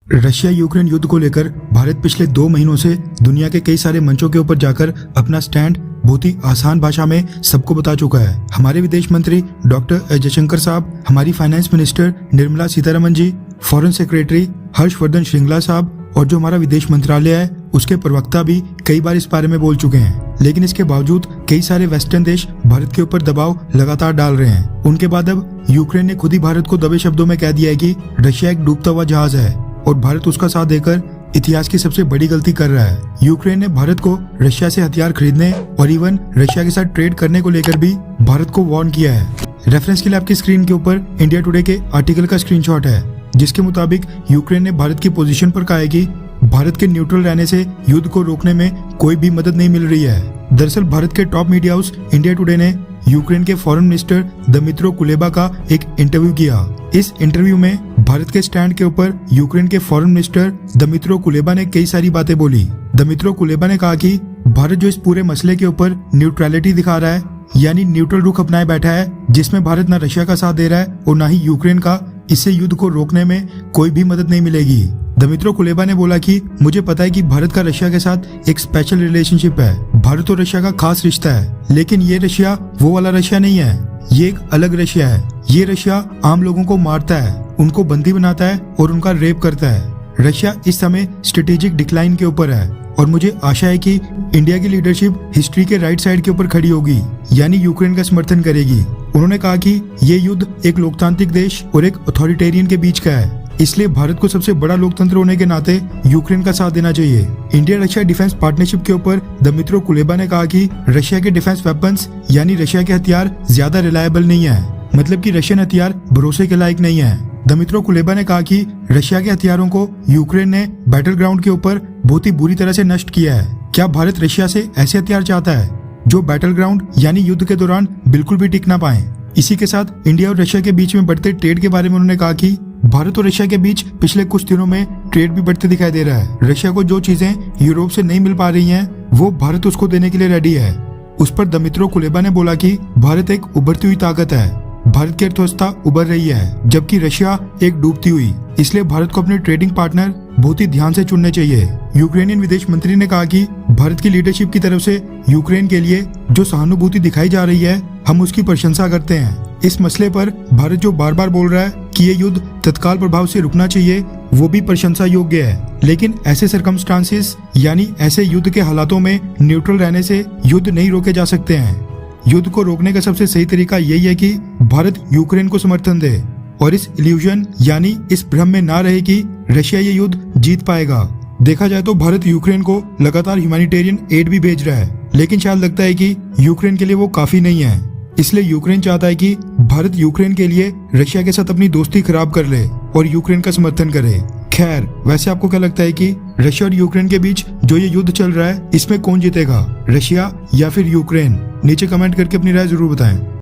Russia Ukraine युद्ध को लेकर भारत पिछले 2 महीनों से दुनिया के कई सारे मंचों के ऊपर जाकर अपना स्टैंड बहुत ही आसान भाषा में सबको बता चुका है। हमारे विदेश मंत्री डॉक्टर एस जयशंकर साहब, हमारी finance minister Nirmala Sitharaman ji, foreign secretary Harshvardhan Shringla साहब और जो हमारा विदेश मंत्रालय है उसके प्रवक्ता भी कई बार इस बारे में बोल चुके हैं। लेकिन इसके बावजूद कई सारे वेस्टर्न देश भारत के ऊपर दबाव लगातार डाल रहे हैं। उनके बाद अब यूक्रेन ने खुद ही भारत को दबे शब्दों में कह दिया है कि रशिया एक डूबता हुआ जहाज है और भारत उसका साथ देकर इतिहास की सबसे बड़ी गलती कर रहा है। यूक्रेन ने भारत को रशिया से हथियार खरीदने और इवन रशिया के साथ ट्रेड करने को लेकर भी भारत को वार्न किया है। रेफरेंस के लिए आपकी स्क्रीन के ऊपर इंडिया टुडे के आर्टिकल का स्क्रीनशॉट है, जिसके मुताबिक यूक्रेन ने भारत की पोजीशन पर कहा है कि भारत के न्यूट्रल रहने से युद्ध को रोकने में कोई भी मदद नहीं मिल रही है। दरअसल भारत के top media house India today ने यूक्रेन के फॉरेन मिनिस्टर दमित्रो कुलेबा का एक इंटरव्यू किया। इस इंटरव्यू में भारत के स्टैंड के ऊपर यूक्रेन के फॉरेन मिनिस्टर दमित्रो कुलेबा ने कई सारी बातें बोली। दमित्रो कुलेबा ने कहा कि भारत जो इस पूरे मसले के ऊपर न्यूट्रलिटी दिखा रहा है, यानी न्यूट्रल रुख अपनाए बैठा है, जिसमें भारत न रशिया का साथ दे रहा है और न ही यूक्रेन का, इससे युद्ध को रोकने में कोई भी मदद नहीं मिलेगी। दमित्रो कुलेबा ने बोला कि मुझे पता है कि भारत का रशिया के साथ एक स्पेशल रिलेशनशिप है, भारत और रशिया का खास रिश्ता है, लेकिन ये रशिया वो वाला रशिया नहीं है, ये एक अलग रशिया है। ये रशिया आम लोगों को मारता है, उनको बंदी बनाता है और उनका रेप करता है। रशिया इस समय स्ट्रेटेजिक डिक्लाइन के ऊपर है और मुझे आशा है कि इंडिया की लीडरशिप हिस्ट्री के राइट साइड के ऊपर खड़ी होगी, यानी यूक्रेन का समर्थन करेगी। उन्होंने कहा कि ये युद्ध एक लोकतांत्रिक देश और एक अथॉरिटेरियन के बीच का है, इसलिए भारत को सबसे बड़ा लोकतंत्र होने के नाते यूक्रेन का साथ देना चाहिए। इंडिया रशिया डिफेंस पार्टनरशिप के ऊपर दमित्रो कुलेबा ने कहा कि रशिया के डिफेंस वेपन्स यानी रशिया के हथियार ज्यादा रिलायबल नहीं है, मतलब कि रशियन हथियार भरोसे के लायक नहीं है। दमित्रो कुलेबा ने कहा कि रशिया के हथियारों को यूक्रेन ने बैटल ग्राउंड के ऊपर बहुत ही बुरी तरह से नष्ट किया है। क्या भारत रशिया से ऐसे हथियार चाहता है जो बैटल ग्राउंड यानी युद्ध के दौरान बिल्कुल भी टिक ना पाए? इसी के साथ इंडिया और रशिया के बीच में बढ़ते ट्रेड के बारे में उन्होंने कहा कि भारत और रशिया के बीच पिछले कुछ दिनों में ट्रेड भी बढ़ते दिखाई दे रहा है। रशिया को जो चीजें यूरोप से नहीं मिल पा रही हैं, वो भारत उसको देने के लिए रेडी है। उस पर दमित्रो कुलेबा ने बोला कि भारत एक उभरती हुई ताकत है, भारत की अर्थव्यवस्था उभर रही है, जबकि रशिया एक डूबती हुई, इसलिए भारत को अपने ट्रेडिंग पार्टनर बहुत ही ध्यान से चुनने चाहिए। यूक्रेनियन विदेश मंत्री ने कहा कि भारत की लीडरशिप की तरफ से यूक्रेन के लिए जो सहानुभूति दिखाई जा रही है, हम उसकी प्रशंसा करते हैं। इस मसले पर भारत जो बार बार बोल रहा है कि ये युद्ध तत्काल प्रभाव से रुकना चाहिए, वो भी प्रशंसा योग्य है। लेकिन ऐसे सर्कमस्टांसेस यानी ऐसे युद्ध के हालातों में न्यूट्रल रहने से युद्ध नहीं रोके जा सकते हैं। युद्ध को रोकने का सबसे सही तरीका यही है कि भारत यूक्रेन को समर्थन दे और इस इल्यूजन यानी इस भ्रम में ना रहे कि रशिया ये युद्ध जीत पाएगा। देखा जाए तो भारत यूक्रेन को लगातार ह्यूमैनिटेरियन एड भी भेज रहा है, लेकिन शायद लगता है कि यूक्रेन के लिए वो काफी नहीं है। इसलिए यूक्रेन चाहता है कि भारत यूक्रेन के लिए रशिया के साथ अपनी दोस्ती खराब कर ले और यूक्रेन का समर्थन करे। खैर, वैसे आपको क्या लगता है कि रशिया और यूक्रेन के बीच जो ये युद्ध चल रहा है, इसमें कौन जीतेगा, रशिया या फिर यूक्रेन? नीचे कमेंट करके अपनी राय जरूर बताएं।